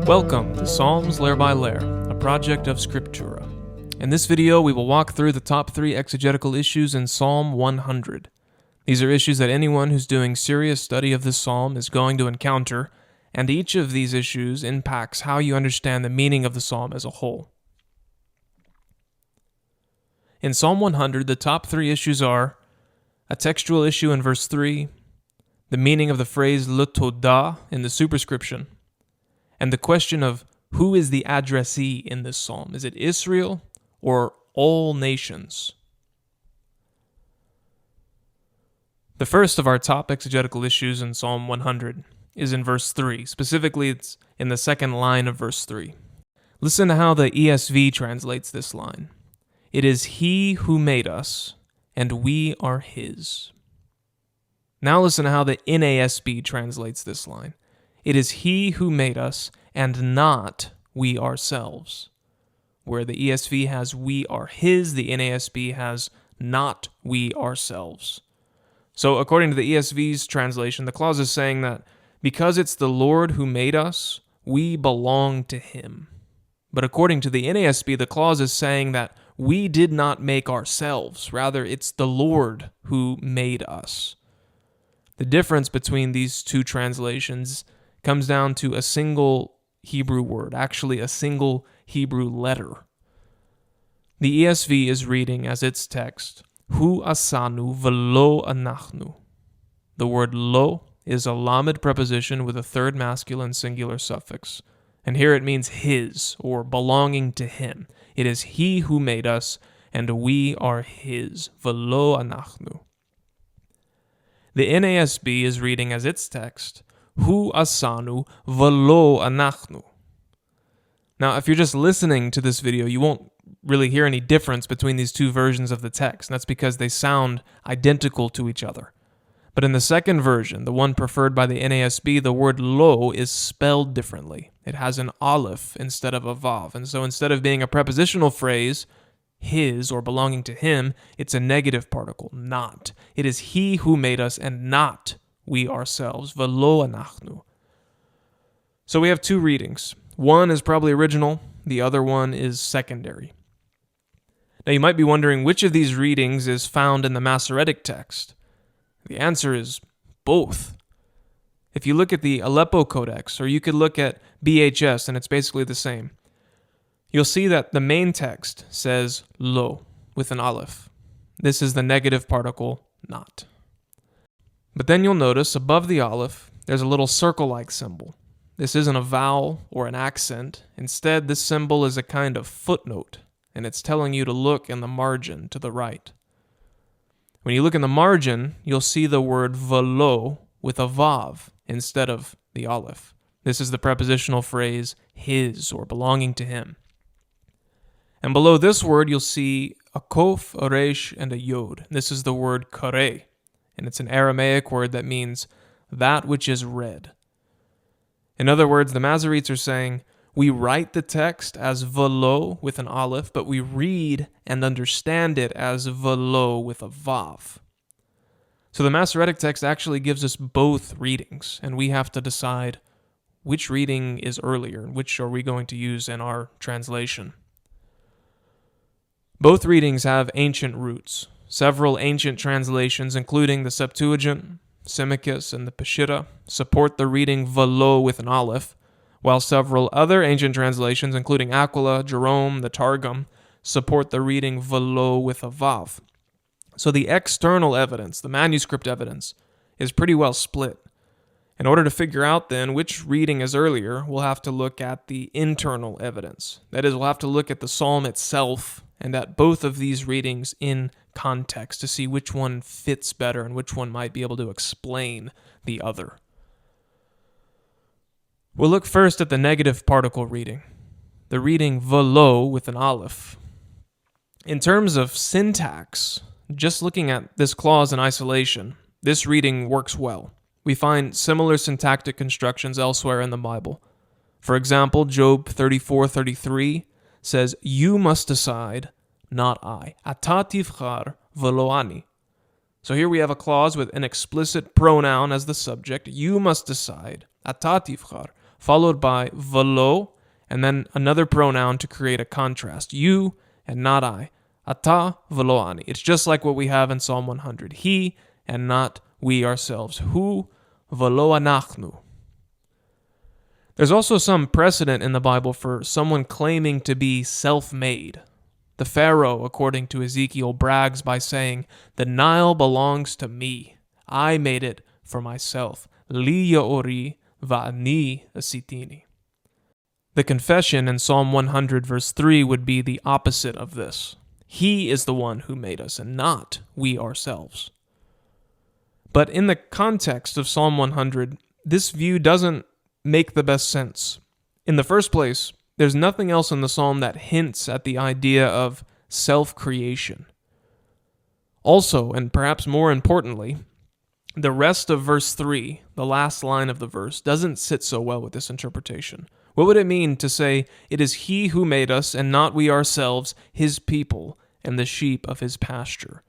Welcome to Psalms Layer by Layer, a project of Scriptura. In this video, we will walk through the top 3 exegetical issues in Psalm 100. These are issues that anyone who's doing serious study of this psalm is going to encounter, and each of these issues impacts how you understand the meaning of the psalm as a whole. In Psalm 100, the top 3 issues are a textual issue in verse 3, the meaning of the phrase le todah in the superscription, and the question of who is the addressee in this psalm. Is it Israel or all nations? The first of our top exegetical issues in Psalm 100 is in verse 3. Specifically, it's in the second line of verse 3. Listen to how the ESV translates this line. It is He who made us, and we are His. Now listen to how the NASB translates this line. It is He who made us, and not we ourselves. Where the ESV has we are His, the NASB has not we ourselves. So according to the ESV's translation, the clause is saying that because it's the Lord who made us, we belong to Him. But according to the NASB, the clause is saying that we did not make ourselves. Rather, it's the Lord who made us. The difference between these two translations comes down to a single Hebrew word, actually a single Hebrew letter. The ESV is reading as its text, Hu asanu velo anachnu. The word lo is a lamed preposition with a third masculine singular suffix, and here it means his, or belonging to him. It is He who made us, and we are His, velo anachnu. The NASB is reading as its text, Hu asanu velo anachnu. Now, if you're just listening to this video, you won't really hear any difference between these two versions of the text, and that's because they sound identical to each other. But in the second version, the one preferred by the NASB, the word lo is spelled differently. It has an aleph instead of a vav, and so instead of being a prepositional phrase, His, or belonging to Him, it's a negative particle, not. It is He who made us, and not we ourselves, velo anachnu. So we have two readings. One is probably original, the other one is secondary. Now you might be wondering which of these readings is found in the Masoretic text. The answer is both. If you look at the Aleppo Codex, or you could look at BHS, and it's basically the same, you'll see that the main text says lo, with an aleph. This is the negative particle, not. But then you'll notice above the aleph, there's a little circle-like symbol. This isn't a vowel or an accent. Instead, this symbol is a kind of footnote, and it's telling you to look in the margin to the right. When you look in the margin, you'll see the word velo with a vav instead of the aleph. This is the prepositional phrase His, or belonging to Him. And below this word, you'll see a kof, a resh, and a yod. This is the word kareh, and it's an Aramaic word that means that which is read. In other words, the Masoretes are saying, we write the text as velo with an aleph, but we read and understand it as velo with a vav. So the Masoretic text actually gives us both readings, and we have to decide which reading is earlier and which are we going to use in our translation. Both readings have ancient roots. Several ancient translations, including the Septuagint, Symmachus, and the Peshitta, support the reading velo with an aleph, while several other ancient translations, including Aquila, Jerome, the Targum, support the reading velo with a vav. So the external evidence, the manuscript evidence, is pretty well split. In order to figure out then which reading is earlier, we'll have to look at the internal evidence. That is, we'll have to look at the psalm itself and at both of these readings in context to see which one fits better and which one might be able to explain the other. We'll look first at the negative particle reading, the reading velo with an aleph. In terms of syntax, just looking at this clause in isolation, this reading works well. We find similar syntactic constructions elsewhere in the Bible. For example, Job 34:33 says, "You must decide, not I. Ata tivchar velo ani." So here we have a clause with an explicit pronoun as the subject. You must decide. Ata tibchar, followed by velo, and then another pronoun to create a contrast. You and not I. Ata velo ani. It's just like what we have in Psalm 100. He and not we ourselves. Hu velo anachnu. There's also some precedent in the Bible for someone claiming to be self-made. The Pharaoh, according to Ezekiel, brags by saying, "The Nile belongs to me. I made it for myself. Li yaori va'ani asitini." The confession in Psalm 100 verse 3 would be the opposite of this. He is the one who made us, and not we ourselves. But in the context of Psalm 100, this view doesn't make the best sense. In the first place, there's nothing else in the psalm that hints at the idea of self-creation. Also, and perhaps more importantly, the rest of verse 3, the last line of the verse, doesn't sit so well with this interpretation. What would it mean to say, "It is he who made us, and not we ourselves, his people, and the sheep of his pasture"?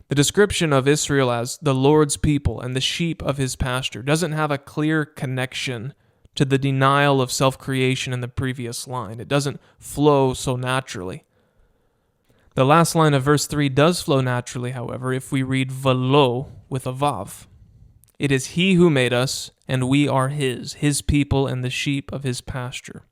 The description of Israel as the Lord's people and the sheep of his pasture doesn't have a clear connection to the denial of self-creation in the previous line. It doesn't flow so naturally. The last line of verse 3 does flow naturally, however, if we read velo with a vav. It is he who made us, and we are his people and the sheep of his pasture.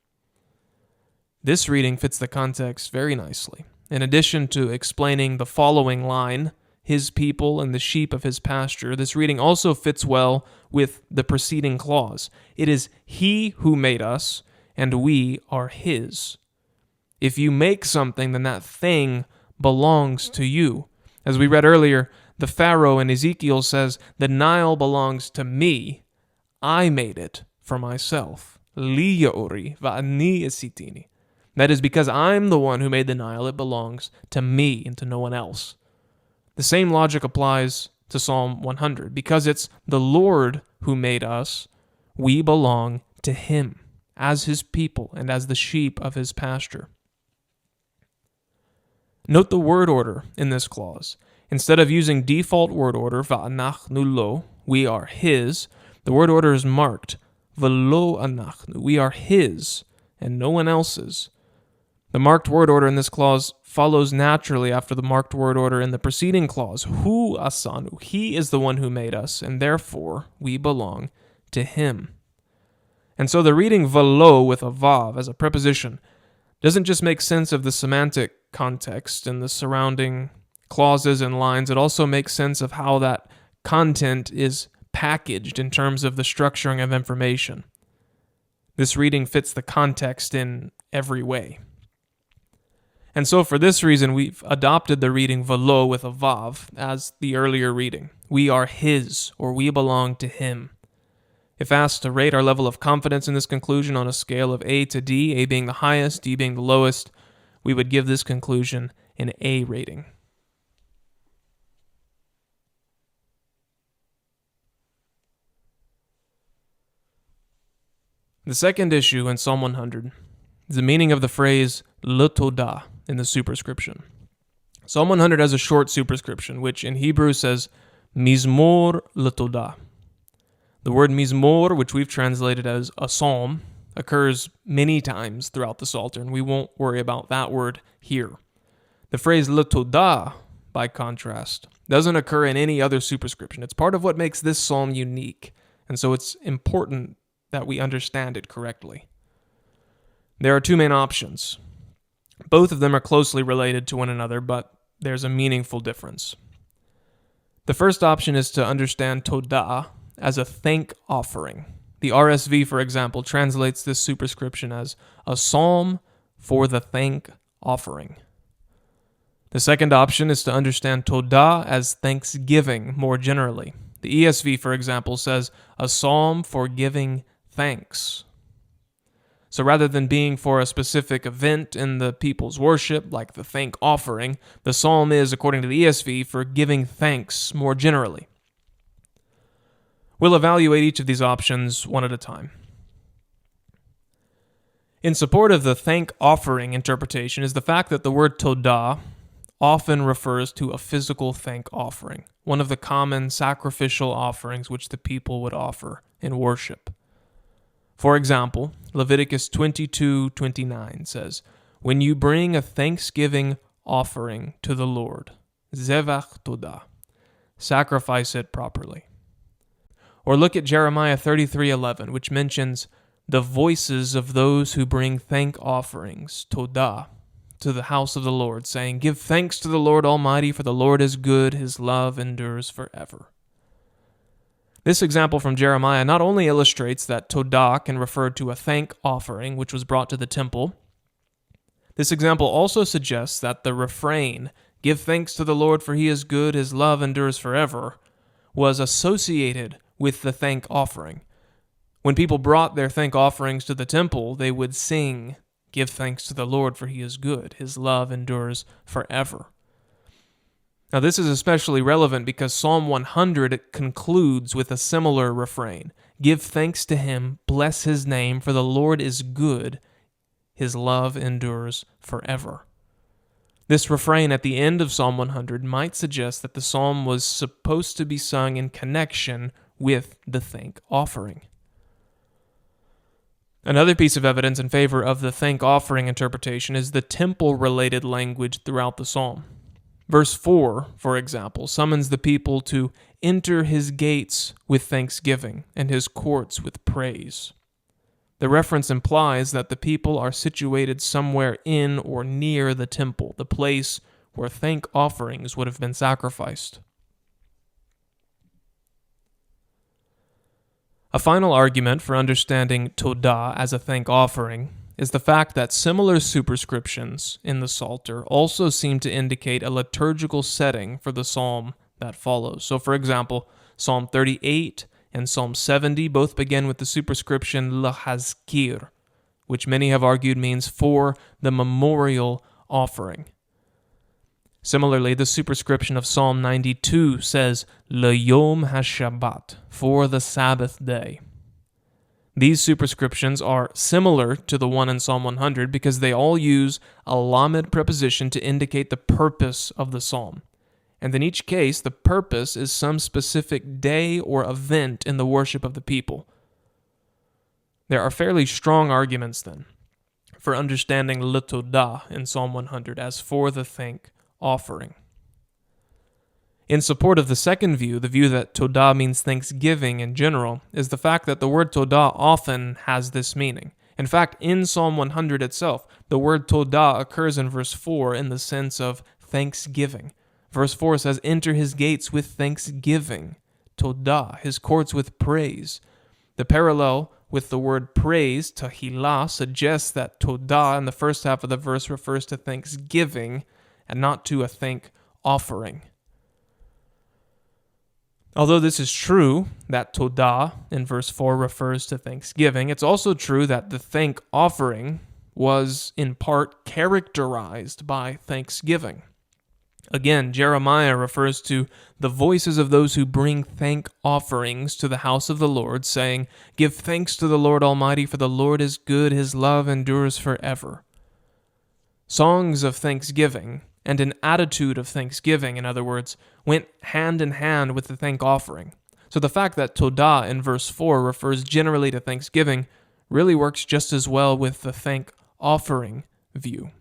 This reading fits the context very nicely. In addition to explaining the following line, his people and the sheep of his pasture, this reading also fits well with the preceding clause. It is he who made us, and we are his. If you make something, then that thing belongs to you. As we read earlier, the Pharaoh in Ezekiel says, "The Nile belongs to me. I made it for myself." Li yaori va'ani asitini. That is, because I'm the one who made the Nile, it belongs to me and to no one else. The same logic applies to Psalm 100. Because it's the Lord who made us, we belong to him as his people and as the sheep of his pasture. Note the word order in this clause. Instead of using default word order, va'anachnu lo, we are his, the word order is marked, velo anachnu, we are his and no one else's. The marked word order in this clause follows naturally after the marked word order in the preceding clause. Hu asanu, he is the one who made us, and therefore we belong to him. And so the reading velo with a vav as a preposition doesn't just make sense of the semantic context and the surrounding clauses and lines, it also makes sense of how that content is packaged in terms of the structuring of information. This reading fits the context in every way. And so for this reason, we've adopted the reading velo with a vav as the earlier reading. We are his, or we belong to him. If asked to rate our level of confidence in this conclusion on a scale of A to D, A being the highest, D being the lowest, we would give this conclusion an A rating. The second issue in Psalm 100 is the meaning of the phrase l'todah in the superscription. Psalm 100 has a short superscription, which in Hebrew says mizmor l'todah. The word mizmor, which we've translated as a psalm, occurs many times throughout the Psalter, and we won't worry about that word here. The phrase l'todah, by contrast, doesn't occur in any other superscription. It's part of what makes this psalm unique, and so it's important that we understand it correctly. There are two main options. Both of them are closely related to one another, but there's a meaningful difference. The first option is to understand todah as a thank offering. The RSV, for example, translates this superscription as a psalm for the thank offering. The second option is to understand todah as thanksgiving more generally. The ESV, for example, says a psalm for giving thanks. So rather than being for a specific event in the people's worship, like the thank offering, the psalm is, according to the ESV, for giving thanks more generally. We'll evaluate each of these options one at a time. In support of the thank offering interpretation is the fact that the word todah often refers to a physical thank offering, one of the common sacrificial offerings which the people would offer in worship. For example, Leviticus 22:29 says, "When you bring a thanksgiving offering to the Lord, zevach todah, sacrifice it properly." Or look at Jeremiah 33:11, which mentions the voices of those who bring thank offerings, todah, to the house of the Lord, saying, "Give thanks to the Lord Almighty, for the Lord is good, his love endures forever." This example from Jeremiah not only illustrates that todah can refer to a thank offering which was brought to the temple, this example also suggests that the refrain, "Give thanks to the Lord, for he is good, his love endures forever," was associated with the thank offering. When people brought their thank offerings to the temple, they would sing, "Give thanks to the Lord, for he is good, his love endures forever." Now, this is especially relevant because Psalm 100 concludes with a similar refrain. "Give thanks to him, bless his name, for the Lord is good, his love endures forever." This refrain at the end of Psalm 100 might suggest that the psalm was supposed to be sung in connection with the thank offering. Another piece of evidence in favor of the thank offering interpretation is the temple-related language throughout the psalm. Verse 4, for example, summons the people to enter his gates with thanksgiving and his courts with praise. The reference implies that the people are situated somewhere in or near the temple, the place where thank offerings would have been sacrificed. A final argument for understanding todah as a thank offering is the fact that similar superscriptions in the Psalter also seem to indicate a liturgical setting for the psalm that follows. So, for example, Psalm 38 and Psalm 70 both begin with the superscription lahazkir, which many have argued means for the memorial offering. Similarly, the superscription of Psalm 92 says L'yom HaShabbat, for the Sabbath day. These superscriptions are similar to the one in Psalm 100 because they all use a lamed preposition to indicate the purpose of the psalm. And in each case, the purpose is some specific day or event in the worship of the people. There are fairly strong arguments, then, for understanding l'todah in Psalm 100 as for the thank offering. In support of the second view, the view that todah means thanksgiving in general, is the fact that the word todah often has this meaning. In fact, in Psalm 100 itself, the word todah occurs in verse 4 in the sense of thanksgiving. Verse 4 says, "Enter his gates with thanksgiving," todah, his courts with praise. The parallel with the word praise, tahillah, suggests that todah in the first half of the verse refers to thanksgiving and not to a thank offering. Although this is true, that todah in verse 4 refers to thanksgiving, it's also true that the thank offering was in part characterized by thanksgiving. Again, Jeremiah refers to the voices of those who bring thank offerings to the house of the Lord, saying, "Give thanks to the Lord Almighty, for the Lord is good, his love endures forever." Songs of thanksgiving, and an attitude of thanksgiving, in other words, went hand in hand with the thank offering. So the fact that todah in verse 4 refers generally to thanksgiving really works just as well with the thank offering view.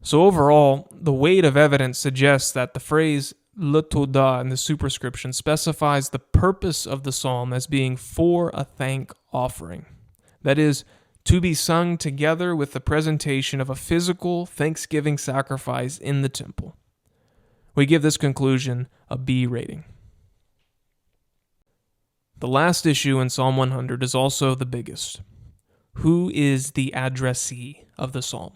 So overall, the weight of evidence suggests that the phrase l'todah in the superscription specifies the purpose of the psalm as being for a thank offering. That is, to be sung together with the presentation of a physical thanksgiving sacrifice in the temple. We give this conclusion a B rating. The last issue in Psalm 100 is also the biggest. Who is the addressee of the psalm?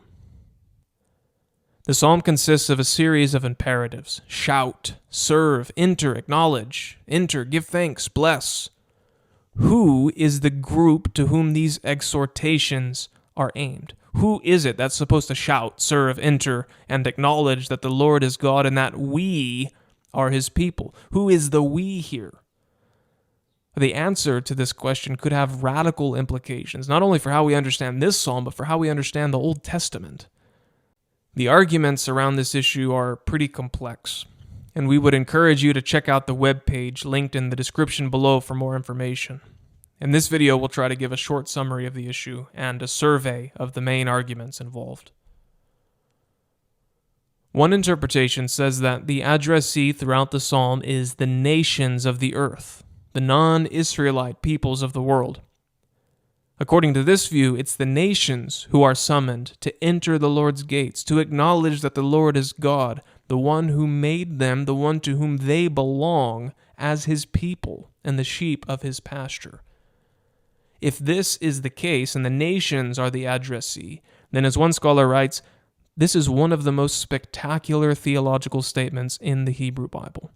The psalm consists of a series of imperatives: shout, serve, enter, acknowledge, enter, give thanks, bless. Who is the group to whom these exhortations are aimed? Who is it that's supposed to shout, serve, enter, and acknowledge that the Lord is God and that we are his people? Who is the we here? The answer to this question could have radical implications, not only for how we understand this psalm, but for how we understand the Old Testament. The arguments around this issue are pretty complex, and we would encourage you to check out the webpage linked in the description below for more information. In this video, we'll try to give a short summary of the issue and a survey of the main arguments involved. One interpretation says that the addressee throughout the psalm is the nations of the earth, the non-Israelite peoples of the world. According to this view, it's the nations who are summoned to enter the Lord's gates, to acknowledge that the Lord is God, the one who made them, the one to whom they belong as his people and the sheep of his pasture. If this is the case, and the nations are the addressee, then as one scholar writes, this is one of the most spectacular theological statements in the Hebrew Bible.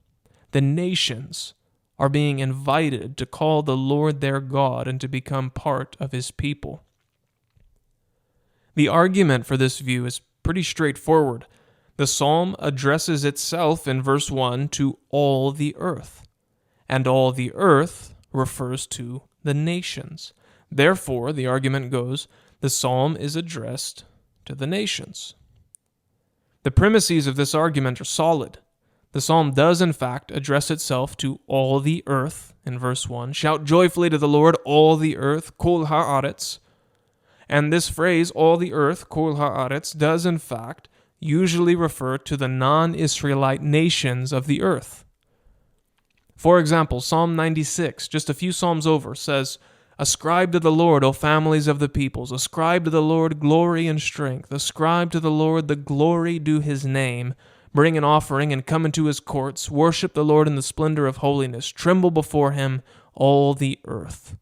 The nations are being invited to call the Lord their God and to become part of his people. The argument for this view is pretty straightforward. The psalm addresses itself in verse 1 to all the earth, and all the earth refers to the nations. Therefore, the argument goes, the psalm is addressed to the nations. The premises of this argument are solid. The psalm does, in fact, address itself to all the earth in verse 1. Shout joyfully to the Lord, all the earth, kol haaretz. And this phrase, all the earth, kol haaretz, does, in fact, usually refer to the non-Israelite nations of the earth. For example, Psalm 96, just a few psalms over, says, ascribe to the Lord, O families of the peoples. Ascribe to the Lord glory and strength. Ascribe to the Lord the glory due his name. Bring an offering and come into his courts. Worship the Lord in the splendor of holiness. Tremble before him, all the earth.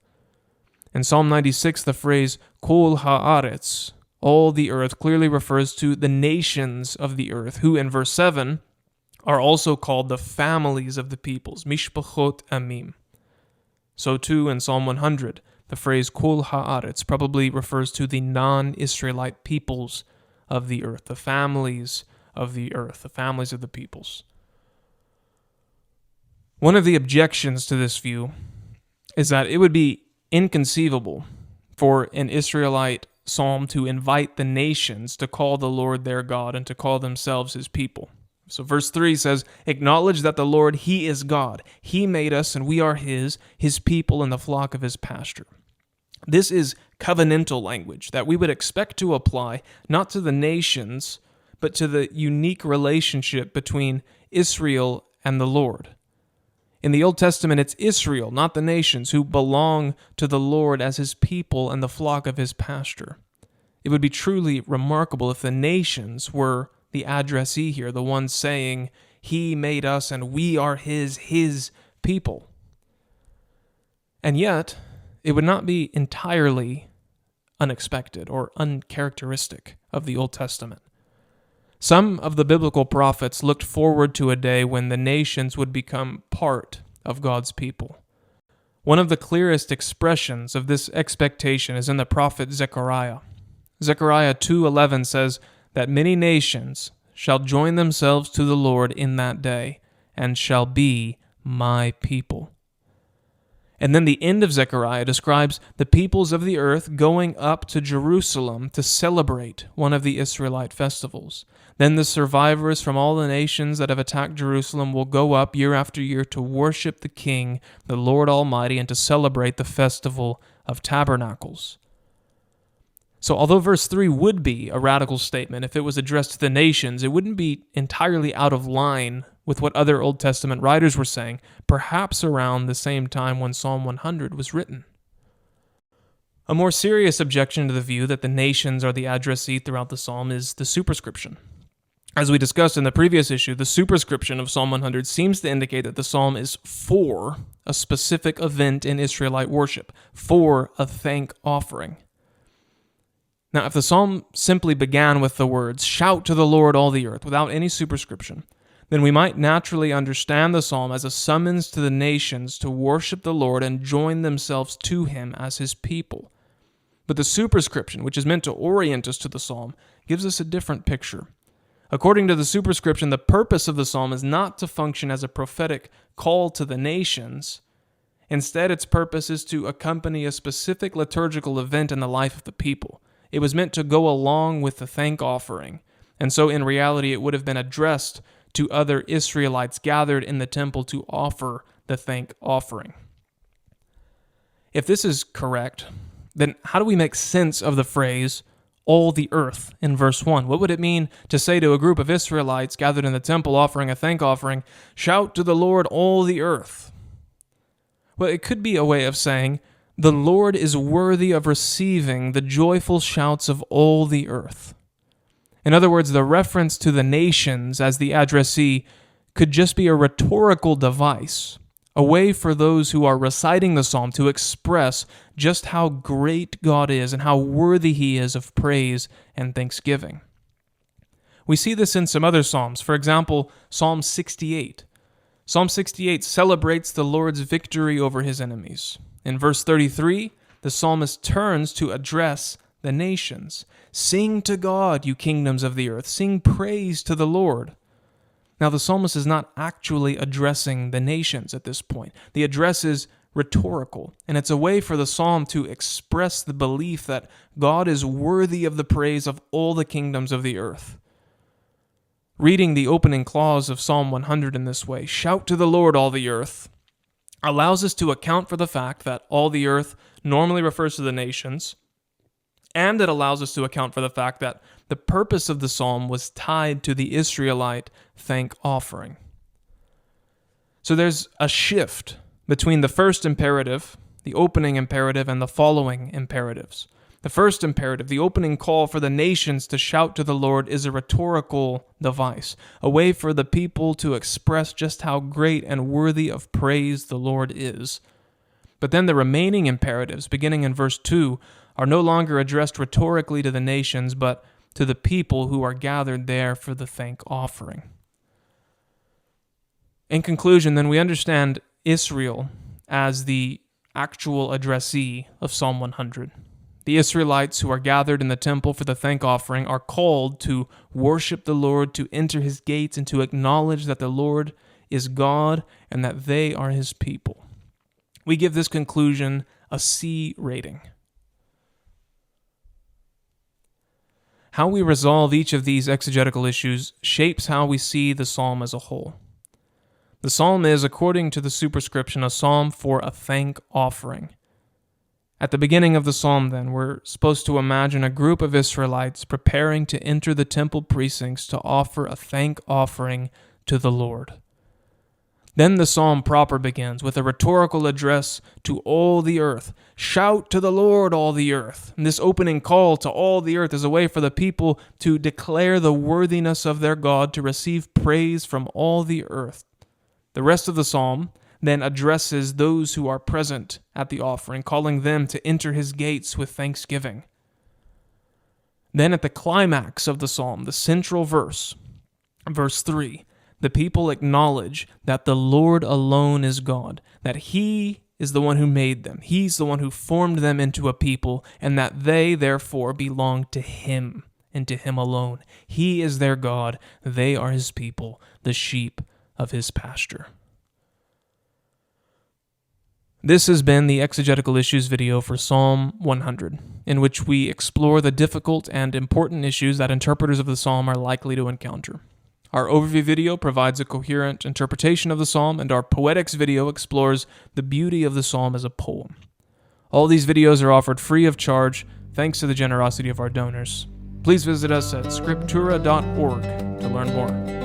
In Psalm 96, the phrase kol haaretz, all the earth, clearly refers to the nations of the earth, who in verse 7 are also called the families of the peoples, mishpachot amim. So too in Psalm 100, the phrase kol haaretz probably refers to the non-Israelite peoples of the earth, the families of the earth, the families of the peoples. One of the objections to this view is that it would be inconceivable for an Israelite psalm to invite the nations to call the Lord their God and to call themselves his people. So verse 3 says, acknowledge that the Lord, he is God. He made us and we are his people and the flock of his pasture. This is covenantal language that we would expect to apply not to the nations, but to the unique relationship between Israel and the Lord. In the Old Testament, it's Israel, not the nations, who belong to the Lord as his people and the flock of his pasture. It would be truly remarkable if the nations were the addressee here, the one saying, he made us and we are his people. And yet, it would not be entirely unexpected or uncharacteristic of the Old Testament. Some of the biblical prophets looked forward to a day when the nations would become part of God's people. One of the clearest expressions of this expectation is in the prophet Zechariah. Zechariah 2:11 says that many nations shall join themselves to the Lord in that day and shall be my people. And then the end of Zechariah describes the peoples of the earth going up to Jerusalem to celebrate one of the Israelite festivals. Then the survivors from all the nations that have attacked Jerusalem will go up year after year to worship the King, the Lord Almighty, and to celebrate the festival of tabernacles. So although verse 3 would be a radical statement if it was addressed to the nations, it wouldn't be entirely out of line with what other Old Testament writers were saying, perhaps around the same time when Psalm 100 was written. A more serious objection to the view that the nations are the addressee throughout the psalm is the superscription. As we discussed in the previous issue, the superscription of Psalm 100 seems to indicate that the psalm is for a specific event in Israelite worship, for a thank offering. Now, if the psalm simply began with the words, shout to the Lord all the earth, without any superscription, then we might naturally understand the psalm as a summons to the nations to worship the Lord and join themselves to him as his people. But the superscription, which is meant to orient us to the psalm, gives us a different picture. According to the superscription, the purpose of the psalm is not to function as a prophetic call to the nations. Instead, its purpose is to accompany a specific liturgical event in the life of the people. It was meant to go along with the thank offering And so in reality, it would have been addressed to other Israelites gathered in the temple to offer the thank offering. If this is correct, then how do we make sense of the phrase, all the earth, in verse 1? What would it mean to say to a group of Israelites gathered in the temple offering a thank offering, shout to the Lord, all the earth? Well, it could be a way of saying, the Lord is worthy of receiving the joyful shouts of all the earth. In other words, the reference to the nations as the addressee could just be a rhetorical device, a way for those who are reciting the psalm to express just how great God is and how worthy He is of praise and thanksgiving. We see this in some other psalms. For example, Psalm 68. Psalm 68 celebrates the Lord's victory over His enemies. In verse 33, the psalmist turns to address the nations. Sing to God, you kingdoms of the earth. Sing praise to the Lord. Now, the psalmist is not actually addressing the nations at this point. The address is rhetorical, and it's a way for the psalm to express the belief that God is worthy of the praise of all the kingdoms of the earth. Reading the opening clause of Psalm 100 in this way, shout to the Lord, all the earth, allows us to account for the fact that all the earth normally refers to the nations, and it allows us to account for the fact that the purpose of the psalm was tied to the Israelite thank offering. So there's a shift between the first imperative, the opening imperative, and the following imperatives. The first imperative, the opening call for the nations to shout to the Lord, is a rhetorical device, a way for the people to express just how great and worthy of praise the Lord is. But then the remaining imperatives, beginning in verse 2, are no longer addressed rhetorically to the nations, but to the people who are gathered there for the thank offering. In conclusion, then, we understand Israel as the actual addressee of Psalm 100. The Israelites who are gathered in the temple for the thank offering are called to worship the Lord, to enter His gates, and to acknowledge that the Lord is God and that they are His people. We give this conclusion a C rating. How we resolve each of these exegetical issues shapes how we see the psalm as a whole. The psalm is, according to the superscription, a psalm for a thank offering. At the beginning of the psalm, then, we're supposed to imagine a group of Israelites preparing to enter the temple precincts to offer a thank offering to the Lord. Then the psalm proper begins with a rhetorical address to all the earth. Shout to the Lord, all the earth. And this opening call to all the earth is a way for the people to declare the worthiness of their God, to receive praise from all the earth. The rest of the psalm then addresses those who are present at the offering, calling them to enter His gates with thanksgiving. Then at the climax of the psalm, the central verse, verse 3, the people acknowledge that the Lord alone is God, that He is the one who made them. He's the one who formed them into a people, and that they, therefore, belong to Him and to Him alone. He is their God. They are His people, the sheep of His pasture. This has been the Exegetical Issues video for Psalm 100, in which we explore the difficult and important issues that interpreters of the psalm are likely to encounter. Our overview video provides a coherent interpretation of the psalm, and our poetics video explores the beauty of the psalm as a poem. All these videos are offered free of charge, thanks to the generosity of our donors. Please visit us at scriptura.org to learn more.